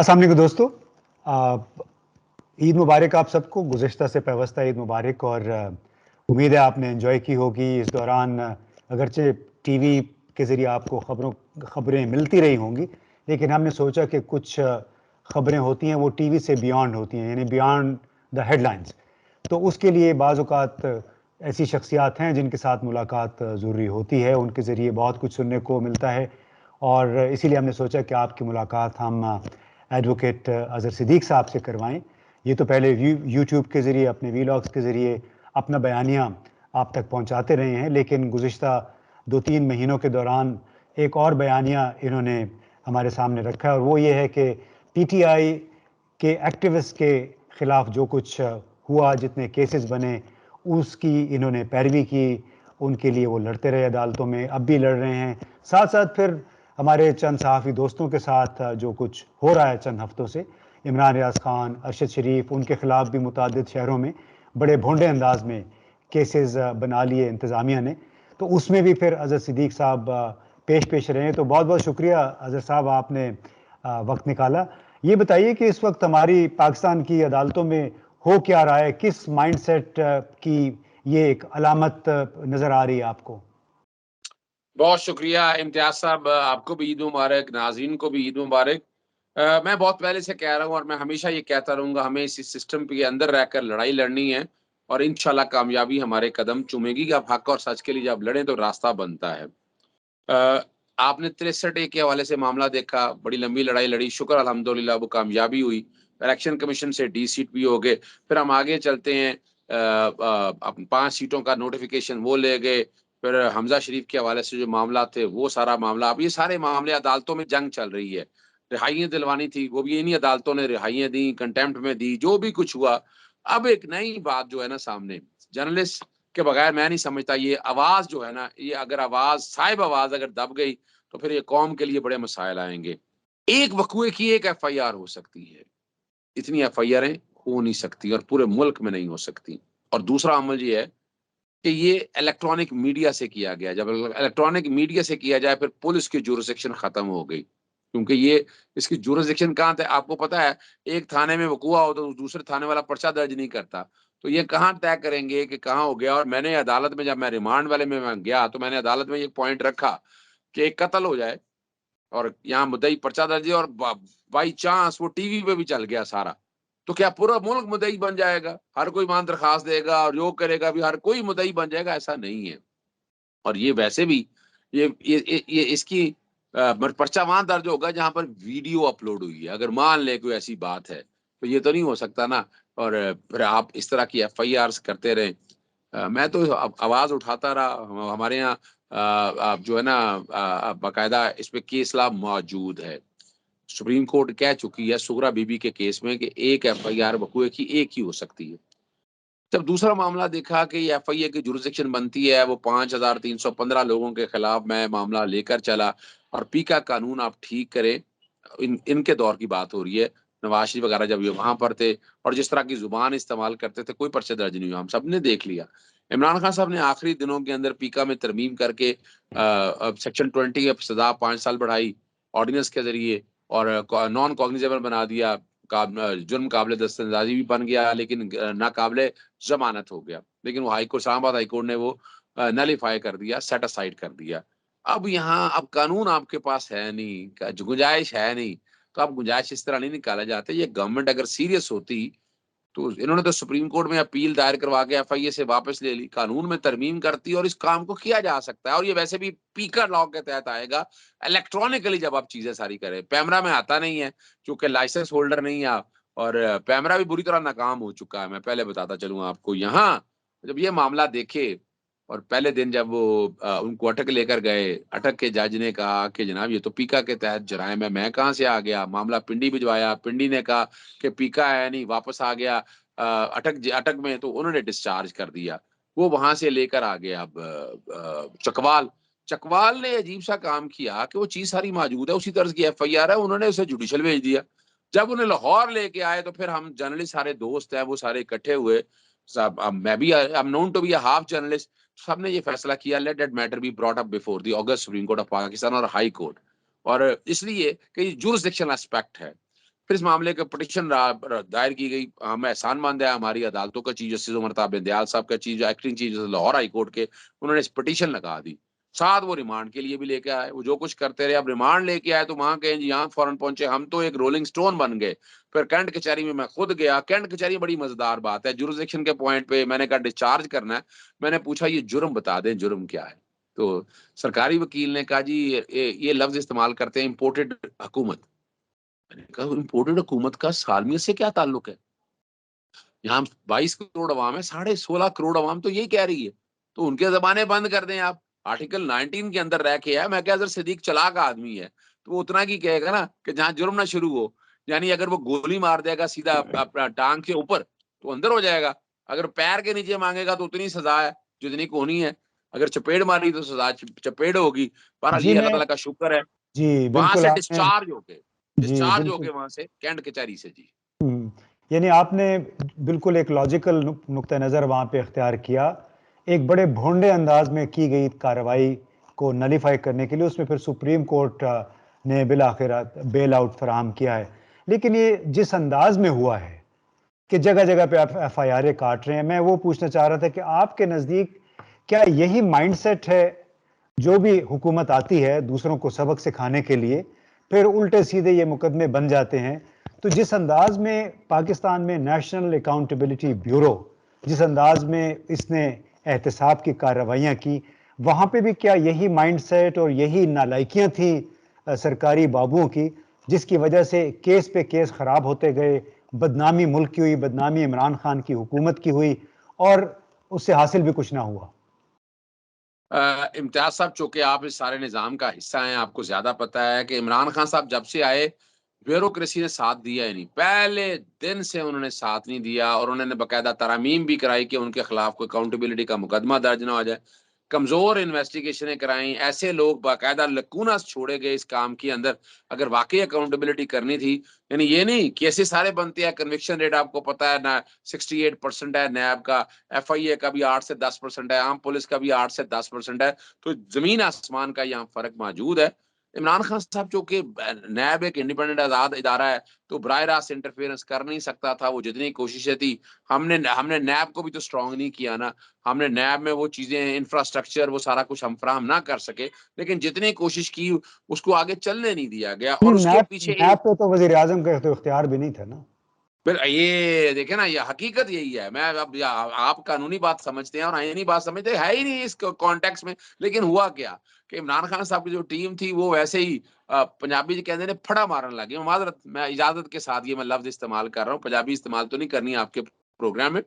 السلام علیکم دوستو، عید مبارک آپ سب کو. گزشتہ سے پیوستہ عید مبارک. اور امید ہے آپ نے انجوائے کی ہوگی اس دوران. اگرچہ ٹی وی کے ذریعے آپ کو خبریں ملتی رہی ہوں گی، لیکن ہم نے سوچا کہ کچھ خبریں ہوتی ہیں وہ ٹی وی سے بیانڈ ہوتی ہیں، یعنی بیانڈ دا ہیڈ لائنز. تو اس کے لیے بعض اوقات ایسی شخصیات ہیں جن کے ساتھ ملاقات ضروری ہوتی ہے، ان کے ذریعے بہت کچھ سننے کو ملتا ہے. اور اسی لیے ہم نے سوچا کہ آپ کی ملاقات ہم ایڈوکیٹ اظہر صدیق صاحب سے کروائیں. یہ تو پہلے یوٹیوب کے ذریعے، اپنے ویلاگز کے ذریعے اپنا بیانیہ آپ تک پہنچاتے رہے ہیں، لیکن گزشتہ 2-3 مہینوں کے دوران ایک اور بیانیہ انہوں نے ہمارے سامنے رکھا ہے، اور وہ یہ ہے کہ پی ٹی آئی کے ایکٹیوسٹ کے خلاف جو کچھ ہوا، جتنے کیسز بنے، اس کی انہوں نے پیروی کی. ان کے لیے وہ لڑتے رہے عدالتوں میں، اب بھی لڑ رہے ہیں. ساتھ ساتھ پھر ہمارے چند صحافی دوستوں کے ساتھ جو کچھ ہو رہا ہے چند ہفتوں سے، عمران ریاض خان، ارشد شریف، ان کے خلاف بھی متعدد شہروں میں بڑے بھونڈے انداز میں کیسز بنا لیے انتظامیہ نے. تو اس میں بھی پھر اظہر صدیق صاحب پیش رہے ہیں. تو بہت بہت شکریہ اظہر صاحب، آپ نے وقت نکالا. یہ بتائیے کہ اس وقت ہماری پاکستان کی عدالتوں میں ہو کیا رہا ہے؟ کس مائنڈ سیٹ کی یہ ایک علامت نظر آ رہی ہے آپ کو؟ بہت شکریہ امتیاز صاحب، آپ کو بھی عید مبارک، ناظرین کو بھی عید مبارک. میں بہت پہلے سے کہہ رہا ہوں اور میں ہمیشہ یہ کہتا رہوں گا، ہمیں اس سسٹم کے اندر رہ کر لڑائی لڑنی ہے، اور انشاءاللہ کامیابی ہمارے قدم چومے گی. کہ اب حق اور سچ کے لیے جب لڑیں تو راستہ بنتا ہے. آپ نے 63A کے حوالے سے معاملہ دیکھا، بڑی لمبی لڑائی لڑی، شکر الحمدللہ وہ کامیابی ہوئی. الیکشن کمیشن سے ڈی سیٹ بھی ہو گئے. پھر ہم آگے چلتے ہیں، 5 سیٹوں کا نوٹیفیکیشن وہ لے گئے. پھر حمزہ شریف کے حوالے سے جو معاملات تھے وہ سارا معاملہ، اب یہ سارے معاملے عدالتوں میں جنگ چل رہی ہے. رہائیاں دلوانی تھی، وہ بھی انہی عدالتوں نے رہائیاں دی، کنٹیمپٹ میں دی، جو بھی کچھ ہوا. اب ایک نئی بات جو ہے نا سامنے، جرنلسٹ کے بغیر میں نہیں سمجھتا یہ آواز جو ہے نا، یہ اگر آواز صاحب آواز اگر دب گئی تو پھر یہ قوم کے لیے بڑے مسائل آئیں گے. ایک وقوعے کی ایک ایف آئی آر ہو سکتی ہے، اتنی ایف آئی آریں ہو نہیں سکتی، اور پورے ملک میں نہیں ہو سکتی. اور دوسرا عمل یہ ہے کہ یہ الیکٹرانک میڈیا سے کیا گیا. جب الیکٹرانک میڈیا سے کیا جائے پھر پولیس کی جورسڈکشن ختم ہو گئی، کیونکہ یہ اس کی جورسڈکشن کہاں تھے آپ کو پتا ہے. ایک تھانے میں وقوع ہو تو دوسرے تھانے والا پرچہ درج نہیں کرتا، تو یہ کہاں طے کریں گے کہ کہاں ہو گیا. اور میں نے عدالت میں، جب میں ریمانڈ والے میں گیا تو میں نے عدالت میں یہ پوائنٹ رکھا کہ ایک قتل ہو جائے اور یہاں مدعی پرچہ درج ہے، اور بائی چانس وہ ٹی وی پہ بھی چل گیا سارا، تو کیا پورا ملک مدعی بن جائے گا؟ ہر کوئی مان درخواست دے گا اور جو کرے گا بھی ہر کوئی مدعی بن جائے گا؟ ایسا نہیں ہے. اور یہ ویسے بھی یہ اس کی پرچہ وہاں درج ہوگا جہاں پر ویڈیو اپلوڈ ہوئی ہے. اگر مان لے کوئی ایسی بات ہے تو یہ تو نہیں ہو سکتا نا. اور پھر آپ اس طرح کی ایف آئی آرز کرتے رہیں. میں تو آواز اٹھاتا رہا. ہمارے یہاں جو ہے نا باقاعدہ اس پہ کیس لا موجود ہے. سپریم کورٹ کہہ چکی ہے سغرا بی بی کے کیس میں کہ ایک ایف آئی آر وقوعے کی ایک ہی ہو سکتی ہے. جب دوسرا معاملہ دیکھا کہ یہ ایف آئی اے کی جورسڈکشن بنتی ہے، وہ 5315 لوگوں کے خلاف میں معاملہ لے کر چلا. اور پی کا قانون آپ ٹھیک کریں، ان کے دور کی بات ہو رہی ہے، نواز شریف وغیرہ جب یہ وہاں پر تھے اور جس طرح کی زبان استعمال کرتے تھے، کوئی پرچہ درج نہیں ہوا، ہم سب نے دیکھ لیا. عمران خان صاحب نے آخری دنوں کے اندر پیکا میں ترمیم کر کے سیکشن 20 کی سزا 5 سال بڑھائی آرڈیننس کے ذریعے، اور نان کوگنیزیبل بنا دیا. جرم قابل دستاندازی بھی بن گیا لیکن ناقابل ضمانت ہو گیا. لیکن وہ ہائی کورٹ، اسلام آباد ہائی کورٹ نے وہ نلیفائی کر دیا، سیٹ اسائڈ کر دیا. اب یہاں اب قانون آپ کے پاس ہے نہیں، گنجائش ہے نہیں، تو اب گنجائش اس طرح نہیں نکالا جاتے. یہ گورنمنٹ اگر سیریس ہوتی تو انہوں نے تو سپریم کورٹ میں اپیل دائر کروا کے ایف آئی اے سے واپس لے لی، قانون میں ترمیم کرتی اور اس کام کو کیا جا سکتا ہے. اور یہ ویسے بھی پیکر لاء کے تحت آئے گا الیکٹرانکلی. جب آپ چیزیں ساری کریں، پیمرا میں آتا نہیں ہے کیونکہ لائسنس ہولڈر نہیں ہے، اور پیمرا بھی بری طرح ناکام ہو چکا ہے. میں پہلے بتاتا چلوں آپ کو. یہاں جب یہ معاملہ دیکھے اور پہلے دن جب وہ ان کو اٹک لے کر گئے، اٹک کے جج نے کہا کہ جناب یہ تو پیکا کے تحت جرائم ہے. میں کہاں سے آ گیا؟ معاملہ پنڈی بھجوایا، پنڈی نے کہا کہ پیکا ہے نہیں، واپس آ گیا اٹک میں، تو انہوں نے ڈسچارج کر دیا. وہ وہاں سے لے کر آ گیا اب چکوال نے عجیب سا کام کیا کہ وہ چیز ساری موجود ہے، اسی طرز کی ایف آئی آر ہے، انہوں نے اسے جوڈیشل بھیج دیا. جب انہیں لاہور لے کے آئے تو پھر ہم جرنلسٹ سارے دوست ہیں وہ سارے اکٹھے ہوئے. میں بھی I'm known to be a half journalist. سب نے یہ فیصلہ کیا let that matter be brought up before the August Supreme Court of Pakistan اور ہائی کورٹ. اور اس لیے کہ یہ جورسڈکشن اسپیکٹ ہے. پھر اس معاملے کا پٹیشن دائر کی گئی. ہم احسان مند ہے ہماری عدالتوں کا چیف جسٹس عمر طاہر بندیال صاحب کا chief acting chief justice Lahore high court کے, انہوں نے اس پٹیشن لگا دی. ساتھ وہ ریمانڈ کے لیے بھی لے کے آئے, وہ جو کچھ کرتے رہے. اب ریمانڈ لے کے آئے تو وہاں کہیں جی یہاں فوراً پہنچے, ہم تو ایک رولنگ سٹون بن گئے. پھر کینٹ کچہری میں خود گیا. کینٹ کچہری بڑی مزیدار بات ہے. جورسڈکشن کے پوائنٹ پہ میں نے کہا ڈسچارج کرنا ہے, میں نے پوچھا یہ جرم بتا دیں جرم کیا ہے. تو سرکاری وکیل نے کہا جی یہ لفظ استعمال کرتے ہیں امپورٹڈ حکومت. میں نے کہا امپورٹڈ حکومت کا سالمیت سے کیا تعلق ہے؟ یہاں 22 کروڑ عوام ہے, 16.5 کروڑ عوام تو یہی کہہ رہی ہے, تو ان کے زبانیں بند کر دیں آپ. آرٹیکل 19 کے اندر رہ کے ہے. میں کہا اگر صدیق چلاک آدمی ہے تو وہ اتنا کی کہے گا نا کہ جہاں جرم نہ شروع ہو, یعنی اگر وہ گولی مار دے گا سیدھا اپنا ٹانگ کے اوپر تو اندر ہو جائے گا, اگر پیر کے نیچے مانگے گا تو اتنی سزا ہے جتنی کو ہونی ہے, اگر چپیڑ ماری تو سزا چپیڑ ہوگی. بہرحال جی یہ اللہ میں تعالیٰ کا شکر ہے جی وہاں بالکل سے آپ نے ڈسچارج ہو کے جی بالکل وہاں سے کینٹ کچہری سے. جی یعنی آپ نے بالکل ایک لاجیکل نقطہ نظر وہاں پہ اختیار کیا. ایک بڑے بھونڈے انداز میں کی گئی کارروائی کو نلیفائی کرنے کے لیے اس میں پھر سپریم کورٹ نے بالآخر بیل آؤٹ فراہم کیا ہے. لیکن یہ جس انداز میں ہوا ہے کہ جگہ جگہ پہ آپ ایف آئی آریں کاٹ رہے ہیں, میں وہ پوچھنا چاہ رہا تھا کہ آپ کے نزدیک کیا یہی مائنڈ سیٹ ہے جو بھی حکومت آتی ہے دوسروں کو سبق سکھانے کے لیے, پھر الٹے سیدھے یہ مقدمے بن جاتے ہیں؟ تو جس انداز میں پاکستان میں نیشنل اکاؤنٹیبلٹی بیورو جس انداز میں اس نے احتساب کی کارروائیاں کی, وہاں پہ بھی کیا یہی مائنڈ سیٹ اور یہی نالائکیاں تھیں سرکاری بابوؤں کی جس کی وجہ سے کیس پہ کیس خراب ہوتے گئے, بدنامی ملک کی ہوئی, بدنامی عمران خان کی حکومت کی ہوئی, اور اس سے حاصل بھی کچھ نہ ہوا؟ امتیاز صاحب چونکہ آپ اس سارے نظام کا حصہ ہیں, آپ کو زیادہ پتا ہے کہ عمران خان صاحب جب سے آئے بیوروکریسی نے ساتھ دیا ہی نہیں. پہلے دن سے انہوں نے ساتھ نہیں دیا, اور انہوں نے باقاعدہ ترامیم بھی کرائی کہ ان کے خلاف کوئی اکاؤنٹیبلٹی کا مقدمہ درج نہ ہو جائے. کمزور انویسٹیگیشنیں کرائیں, ایسے لوگ باقاعدہ لکوناس چھوڑے گئے اس کام کے اندر. اگر واقعی اکاؤنٹیبلٹی کرنی تھی, یعنی یہ نہیں کیسے سارے بنتے ہیں, کنوکشن ریٹ آپ کو پتا ہے نا 68% ہے نیب کا, ایف آئی اے کا بھی 8 سے 10% ہے, عام پولیس کا بھی 8 سے 10% ہے. تو زمین آسمان کا یہاں فرق موجود ہے. عمران خان صاحب چونکہ نیب ایک انڈیپینڈنٹ آزاد ادارہ ہے تو براہ راست انٹرفیئرنس کر نہیں سکتا تھا. وہ جتنی کوششیں تھی, ہم نے نیب کو بھی تو اسٹرانگ نہیں کیا نا. ہم نے نیب میں وہ چیزیں انفراسٹرکچر وہ سارا کچھ ہم فراہم نہ کر سکے, لیکن جتنی کوشش کی اس کو آگے چلنے نہیں دیا گیا. اور اس کے پیچھے نیب پہ تو وزیر اعظم کا اختیار بھی نہیں تھا نا. یہ دیکھیں نا, یہ حقیقت یہی ہے. میں اب آپ قانونی بات سمجھتے ہیں اور آئینی بات سمجھتے ہیں, ہے ہی نہیں اس کانٹیکس میں. لیکن ہوا کیا کہ عمران خان صاحب کی جو ٹیم تھی وہ ویسے ہی پنجابی جی کہتے ہیں پھڑا مارن لگے. معذرت, میں اجازت کے ساتھ یہ میں لفظ استعمال کر رہا ہوں, پنجابی استعمال تو نہیں کرنی آپ کے پروگرام میں,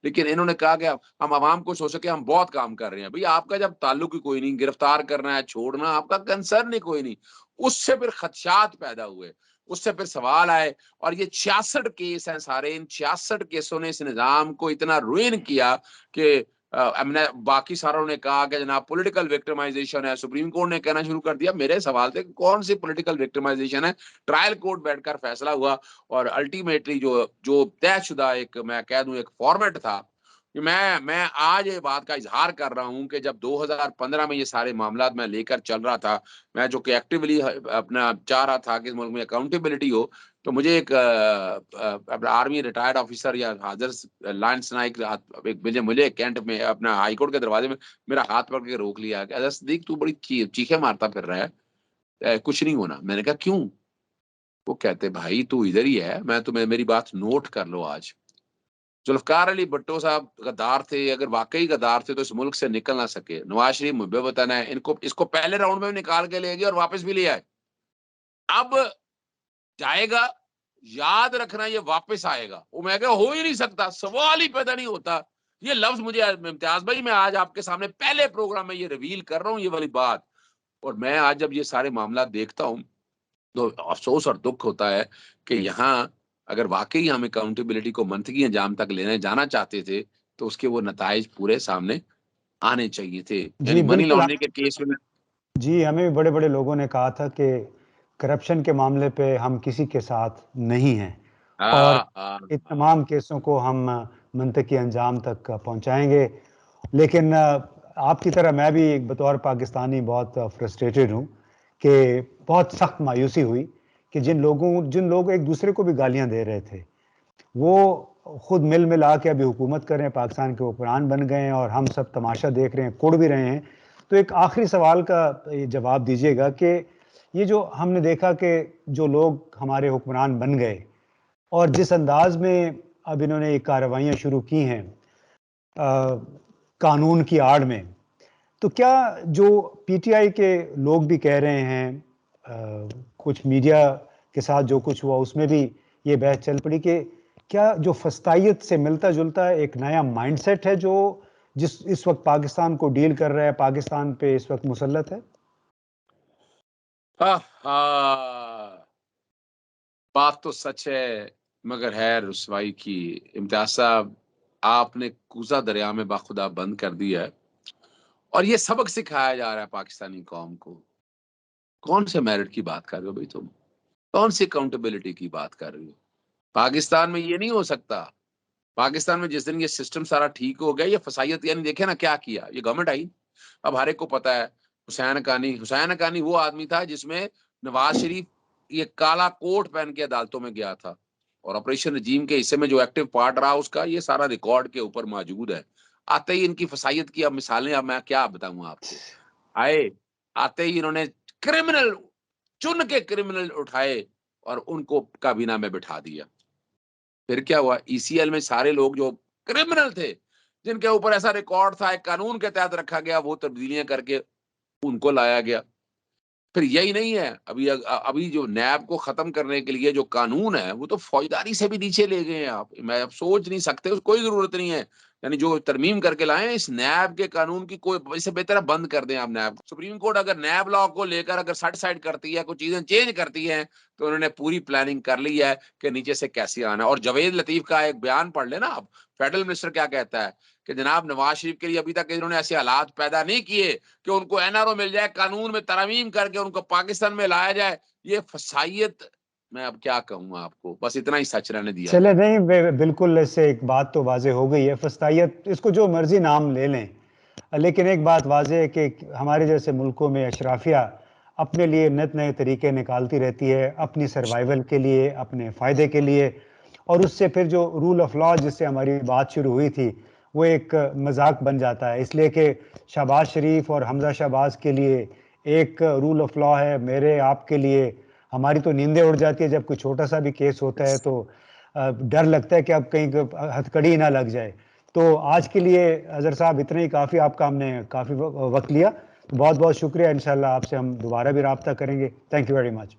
لیکن انہوں نے کہا کہ ہم عوام کو سوچ سکے ہم بہت کام کر رہے ہیں. بھئی آپ کا جب تعلق ہی کوئی نہیں, گرفتار کرنا ہے چھوڑنا آپ کا کنسرن ہی کوئی نہیں. اس سے پھر خدشات پیدا ہوئے, اس سے پھر سوال آئے, اور یہ 66 کیس ہیں سارے. ان 66 کیسوں نے اس نظام کو اتنا روئن کیا کہ باقی ساروں نے کہا کہ جناب پولیٹیکل وکٹمائزیشن ہے. سپریم کورٹ نے کہنا شروع کر دیا. میرے سوال تھے کون سی پولیٹیکل وکٹمائزیشن ہے؟ ٹرائل کورٹ بیٹھ کر فیصلہ ہوا, اور الٹیمیٹلی جو طے شدہ ایک میں کہہ دوں ایک فارمیٹ تھا. میں آج یہ بات کا اظہار کر رہا ہوں کہ جب 2015 میں یہ سارے معاملات میں لے کر چل رہا تھا, میں جو کہ ایکٹیولی اپنا چاہ رہا تھا کہ اس ملک میں اکاؤنٹیبلٹی ہو, تو مجھے ایک آرمی ریٹائرڈ آفیسر یا حاضر لائنس نائک مجھے کینٹ میں اپنا ہائی کورٹ کے دروازے میں میرا ہاتھ پکڑ کے روک لیا کہ صدیق تو بڑی چیخیں مارتا پھر رہا ہے, کچھ نہیں ہونا. میں نے کہا کیوں؟ وہ کہتے بھائی تو ادھر ہی ہے, میں تمہیں میری بات نوٹ کر لو. آج ذوالفقار علی بھٹو صاحب غدار تھے, اگر واقعی غدار تھے تو اس ملک سے نکل نہ سکے. نواز شریف مجھے بتانا ہے اس کو پہلے راؤنڈ میں نکال کے لے گئے اور واپس بھی لے آئے. اب جائے گا, یاد رکھنا یہ واپس آئے گا. وہ میں ہو ہی نہیں سکتا, سوال ہی پیدا نہیں ہوتا. یہ لفظ مجھے امتیاز بھائی میں آج آپ کے سامنے پہلے پروگرام میں یہ ریویل کر رہا ہوں یہ والی بات. اور میں آج جب یہ سارے معاملات دیکھتا ہوں تو افسوس اور دکھ ہوتا ہے کہ یہاں اگر واقعی ہم اکاؤنٹیبلٹی کو منطقی انجام تک لینے جانا چاہتے تھے تو اس کے وہ نتائج پورے سامنے آنے چاہیے تھے. جی یعنی منی بالکل. لانڈرنگ کے کیس میں جی ہمیں بھی بڑے بڑے لوگوں نے کہا تھا کہ کرپشن کے معاملے پہ ہم کسی کے ساتھ نہیں ہیں, اور ان تمام کیسوں کو ہم منطقی انجام تک پہنچائیں گے. لیکن آپ کی طرح میں بھی بطور پاکستانی بہت فرسٹریٹڈ ہوں کہ بہت سخت مایوسی ہوئی کہ جن لوگ ایک دوسرے کو بھی گالیاں دے رہے تھے وہ خود مل ملا کے ابھی حکومت کر رہے ہیں، پاکستان کے حکمران بن گئے ہیں اور ہم سب تماشا دیکھ رہے ہیں، کوڑ بھی رہے ہیں. تو ایک آخری سوال کا جواب دیجیے گا کہ یہ جو ہم نے دیکھا کہ جو لوگ ہمارے حکمران بن گئے اور جس انداز میں اب انہوں نے یہ کارروائیاں شروع کی ہیں قانون کی آڑ میں، تو کیا جو پی ٹی آئی کے لوگ بھی کہہ رہے ہیں، کچھ میڈیا کے ساتھ جو کچھ ہوا اس میں بھی یہ بحث چل پڑی کہ کیا جو فسطائیت سے ملتا جلتا ایک نیا مائنڈ سیٹ ہے جو اس وقت پاکستان کو ڈیل کر رہا ہے، پاکستان پہ اس وقت مسلط ہے؟ بات تو سچ ہے مگر ہے رسوائی کی. امتیاز صاحب آپ نے کوزہ دریا میں باخدا بند کر دیا ہے اور یہ سبق سکھایا جا رہا ہے پاکستانی قوم کو. کون سے میرٹ کی بات کر رہے ہو بھائی تم؟ کون سی اکاؤنٹیبلٹی کی بات کر رہے ہو؟ پاکستان میں یہ نہیں ہو سکتا. پاکستان میں جس دن یہ سسٹم سارا ٹھیک ہو گیا، یہ فسائیت یعنی دیکھیں نا کیا کیا یہ گورنمنٹ آئی. اب ہر ایک کو پتا ہے حسین حقانی وہ آدمی تھا جس میں نواز شریف یہ کالا کوٹ پہن کے عدالتوں میں گیا تھا اور آپریشن رجیم کے حصے میں جو ایکٹیو پارٹ رہا اس کا یہ سارا ریکارڈ کے اوپر موجود ہے. آتے ہی ان کی فسائیت کی اب مثالیں اب میں کیا بتاؤں آپ کو. آتے ہی انہوں نے کرمنل چن کے کرمنل اٹھائے اور ان کو کابینہ میں بٹھا دیا. پھر کیا ہوا؟ ای سی ایل میں سارے لوگ جو کرمنل تھے جن کے اوپر ایسا ریکارڈ تھا ایک قانون کے تحت رکھا گیا، وہ تبدیلیاں کر کے ان کو لایا گیا. پھر یہی نہیں ہے، ابھی جو نیب کو ختم کرنے کے لیے جو قانون ہے وہ تو فوجداری سے بھی نیچے لے گئے ہیں. آپ میں اب سوچ نہیں سکتے، اس کوئی ضرورت نہیں ہے. یعنی جو ترمیم کر کے لائیں اس نیب کے قانون کی کوئی اس سے بہتر بند کر دیں آپ نیب. سپریم کورٹ اگر نیب لا کو لے کر اگر سیٹ کرتی ہے، کچھ چیزیں چینج کرتی ہیں تو انہوں نے پوری پلاننگ کر لی ہے کہ نیچے سے کیسے آنا. اور جوید لطیف کا ایک بیان پڑھ لیں نا آپ، فیڈرل منسٹر کیا کہتا ہے کہ جناب نواز شریف کے لیے ابھی تک انہوں نے ایسے حالات پیدا نہیں کیے کہ ان کو این آر او مل جائے، قانون میں ترمیم کر کے ان کو پاکستان میں لایا جائے. یہ فسائیت میں اب کیا کہوں آپ کو، بس اتنا ہی سچ رہنے دیا. چلے نہیں، بالکل اس سے ایک بات تو واضح ہو گئی ہے. فسطائیت اس کو جو مرضی نام لے لیں، لیکن ایک بات واضح ہے کہ ہمارے جیسے ملکوں میں اشرافیہ اپنے لیے نت نئے طریقے نکالتی رہتی ہے اپنی سروائیول کے لیے، اپنے فائدے کے لیے. اور اس سے پھر جو رول آف لا جس سے ہماری بات شروع ہوئی تھی وہ ایک مذاق بن جاتا ہے. اس لیے کہ شہباز شریف اور حمزہ شہباز کے لیے ایک رول آف لا ہے، میرے آپ کے لیے ہماری تو نیندیں اڑ جاتی ہے جب کوئی چھوٹا سا بھی کیس ہوتا ہے تو ڈر لگتا ہے کہ اب کہیں ہتھکڑی نہ لگ جائے. تو آج کے لیے اظہر صاحب اتنا ہی کافی، آپ کا ہم نے کافی وقت لیا، تو بہت بہت شکریہ. انشاءاللہ آپ سے ہم دوبارہ بھی رابطہ کریں گے. Thank you very much.